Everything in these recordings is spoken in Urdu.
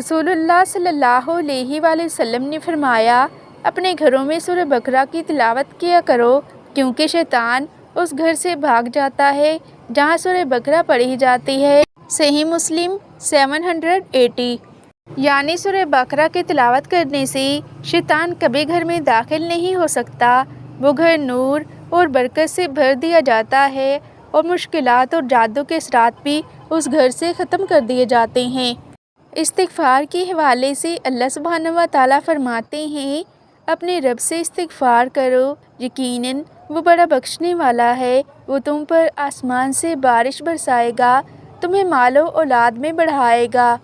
رسول اللہ صلی اللہ علیہ وآلہ وسلم نے فرمایا، اپنے گھروں میں سورہ بقرہ کی تلاوت کیا کرو، کیونکہ شیطان اس گھر سے بھاگ جاتا ہے جہاں سورہ بقرہ پڑھی جاتی ہے۔ صحیح مسلم 780۔ یعنی سورہ بقرہ کی تلاوت کرنے سے شیطان کبھی گھر میں داخل نہیں ہو سکتا، وہ گھر نور اور برکت سے بھر دیا جاتا ہے اور مشکلات اور جادو کے اثرات بھی اس گھر سے ختم کر دیے جاتے ہیں۔ استغفار کے حوالے سے اللہ سبحانہ و تعالیٰ فرماتے ہیں، اپنے رب سے استغفار کرو، یقیناً وہ بڑا بخشنے والا ہے، وہ تم پر آسمان سے بارش برسائے گا، تمہیں مال و اولاد میں بڑھائے گا۔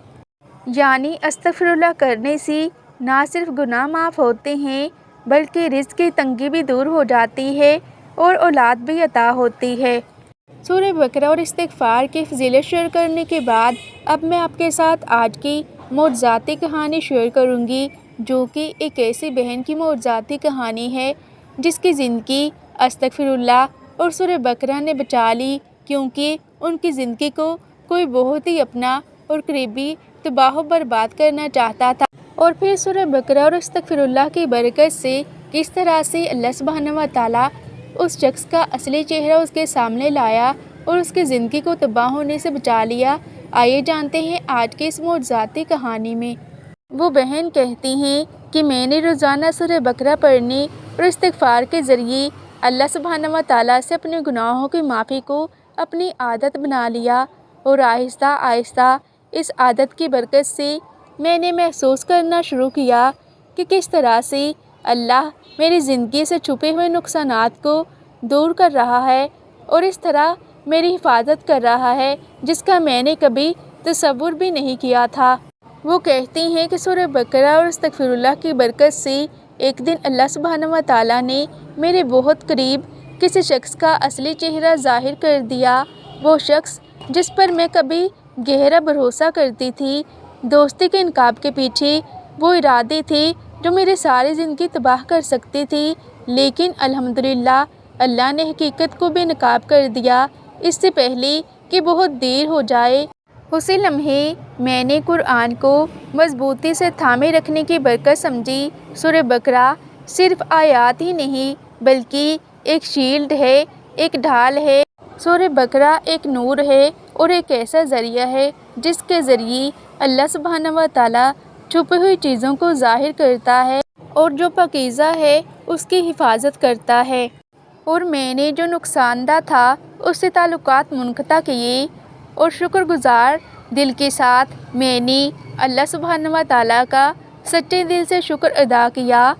یعنی استغفر اللہ کرنے سے نہ صرف گناہ معاف ہوتے ہیں بلکہ رزق کی تنگی بھی دور ہو جاتی ہے اور اولاد بھی عطا ہوتی ہے۔ سورہ بقرہ اور استغفار کی فضیلت شیئر کرنے کے بعد اب میں آپ کے ساتھ آج کی معجزاتی کہانی شیئر کروں گی، جو کہ ایک ایسی بہن کی معجزاتی کہانی ہے جس کی زندگی استغفر اللہ اور سورہ بقرہ نے بچا لی، کیونکہ ان کی زندگی کو کوئی بہت ہی اپنا اور قریبی تباہ و برباد کرنا چاہتا تھا، اور پھر سورہ بقرہ اور استغفر اللہ کی برکت سے کس طرح سے اللہ سبحانہ و تعالیٰ اس شخص کا اصلی چہرہ اس کے سامنے لایا اور اس کی زندگی کو تباہ ہونے سے بچا لیا۔ آئیے جانتے ہیں آج کی اس معجزاتی کہانی میں۔ وہ بہن کہتی ہیں کہ میں نے روزانہ سورہ بقرہ پڑھنے اور استغفار کے ذریعے اللہ سبحانہ و تعالیٰ سے اپنے گناہوں کی معافی کو اپنی عادت بنا لیا، اور آہستہ آہستہ اس عادت کی برکت سے میں نے محسوس کرنا شروع کیا کہ کس طرح سے اللہ میری زندگی سے چھپے ہوئے نقصانات کو دور کر رہا ہے اور اس طرح میری حفاظت کر رہا ہے جس کا میں نے کبھی تصور بھی نہیں کیا تھا۔ وہ کہتی ہیں کہ سورہ بقرہ اور استغفر اللہ کی برکت سے ایک دن اللہ سبحانہ و تعالیٰ نے میرے بہت قریب کسی شخص کا اصلی چہرہ ظاہر کر دیا۔ وہ شخص جس پر میں کبھی گہرا بھروسہ کرتی تھی، دوستی کے نقاب کے پیچھے وہ ارادے تھے جو میری ساری زندگی تباہ کر سکتے تھے، لیکن الحمدللہ اللہ نے حقیقت کو بے نقاب کر دیا اس سے پہلے کہ بہت دیر ہو جائے۔ اسی لمحے میں نے قرآن کو مضبوطی سے تھامے رکھنے کی برکت سمجھی۔ سورہ بقرہ صرف آیات ہی نہیں بلکہ ایک شیلڈ ہے، ایک ڈھال ہے۔ سورہ بقرہ ایک نور ہے اور ایک ایسا ذریعہ ہے جس کے ذریعے اللہ سبحانہ و تعالیٰ چھپی ہوئی چیزوں کو ظاہر کرتا ہے اور جو پاکیزہ ہے اس کی حفاظت کرتا ہے۔ اور میں نے جو نقصان دہ تھا اس سے تعلقات منقطع کیے، اور شکر گزار دل کے ساتھ میں نے اللہ سبحانہ و تعالیٰ کا سچے دل سے شکر ادا کیا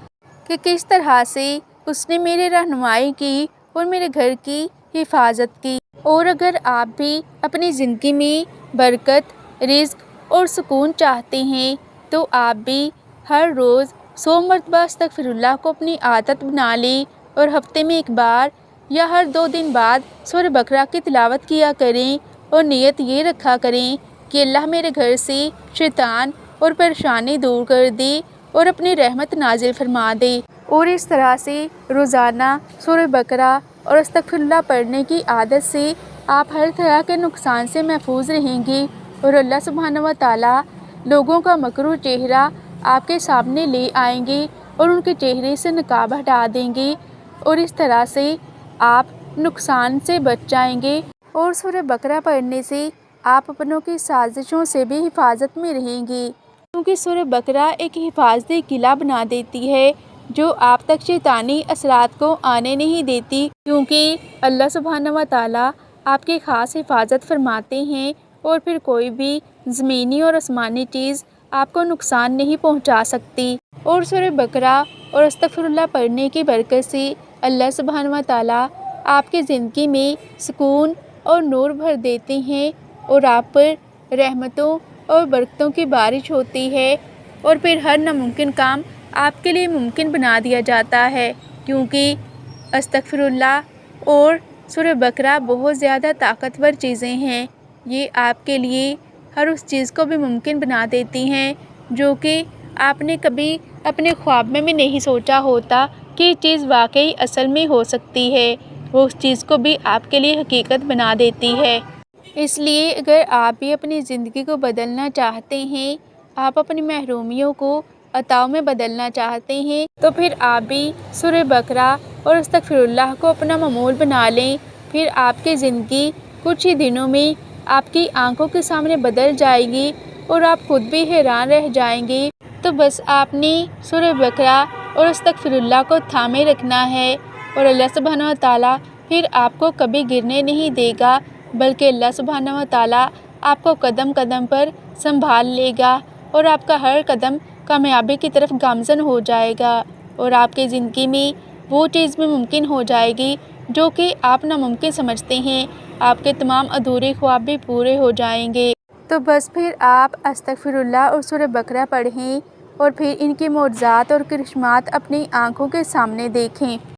کہ کس طرح سے اس نے میری رہنمائی کی اور میرے گھر کی حفاظت کی۔ اور اگر آپ بھی اپنی زندگی میں برکت، رزق اور سکون چاہتے ہیں تو آپ بھی ہر روز 100 مرتبہ استغفر اللہ کو اپنی عادت بنا لیں، اور ہفتے میں ایک بار یا ہر 2 دن بعد سورہ بقرہ کی تلاوت کیا کریں، اور نیت یہ رکھا کریں کہ اللہ میرے گھر سے شیطان اور پریشانی دور کر دے اور اپنی رحمت نازل فرما دے۔ اور اس طرح سے روزانہ سورہ بقرہ اور استغفر اللہ پڑھنے کی عادت سے آپ ہر طرح کے نقصان سے محفوظ رہیں گے، اور اللہ سبحانہ و تعالیٰ لوگوں کا مکروہ چہرہ آپ کے سامنے لے آئیں گے اور ان کے چہرے سے نقاب ہٹا دیں گے، اور اس طرح سے آپ نقصان سے بچ جائیں گے۔ اور سورہ بقرہ پڑھنے سے آپ اپنوں کی سازشوں سے بھی حفاظت میں رہیں گے، کیونکہ سورہ بقرہ ایک حفاظتی قلعہ بنا دیتی ہے جو آپ تک شیطانی اثرات کو آنے نہیں دیتی، کیونکہ اللہ سبحانہ و تعالیٰ آپ کی خاص حفاظت فرماتے ہیں، اور پھر کوئی بھی زمینی اور آسمانی چیز آپ کو نقصان نہیں پہنچا سکتی۔ اور سورہ بقرہ اور استغفر اللہ پڑھنے کی برکت سے اللہ سبحانہ و تعالیٰ آپ کی زندگی میں سکون اور نور بھر دیتے ہیں، اور آپ پر رحمتوں اور برکتوں کی بارش ہوتی ہے، اور پھر ہر ناممکن کام آپ کے لیے ممکن بنا دیا جاتا ہے، کیونکہ استغفر اللہ اور سورہ بقرہ بہت زیادہ طاقتور چیزیں ہیں۔ یہ آپ کے لیے ہر اس چیز کو بھی ممکن بنا دیتی ہیں جو کہ آپ نے کبھی اپنے خواب میں بھی نہیں سوچا ہوتا کہ یہ چیز واقعی اصل میں ہو سکتی ہے، وہ اس چیز کو بھی آپ کے لیے حقیقت بنا دیتی ہے۔ اس لیے اگر آپ بھی اپنی زندگی کو بدلنا چاہتے ہیں، آپ اپنی محرومیوں کو عطاؤں میں بدلنا چاہتے ہیں تو پھر آپ بھی سورہ بقرہ اور استغفر اللہ کو اپنا معمول بنا لیں۔ پھر آپ کی زندگی کچھ ہی دنوں میں آپ کی آنکھوں کے سامنے بدل جائے گی اور آپ خود بھی حیران رہ جائیں گے۔ تو بس آپ نے سورہ بقرہ اور استغفر اللہ کو تھامے رکھنا ہے اور اللہ سبحانہ و تعالیٰ پھر آپ کو کبھی گرنے نہیں دے گا، بلکہ اللہ سبحانہ و تعالیٰ آپ کو قدم قدم پر سنبھال لے گا اور آپ کا ہر قدم کامیابی کی طرف گامزن ہو جائے گا اور آپ کی زندگی میں وہ چیز بھی ممکن ہو جائے گی جو کہ آپ ناممکن سمجھتے ہیں۔ آپ کے تمام ادھورے خواب بھی پورے ہو جائیں گے۔ تو بس پھر آپ استغفر اللہ اور سورہ بقرہ پڑھیں اور پھر ان کے معجزات اور کرشمات اپنی آنکھوں کے سامنے دیکھیں۔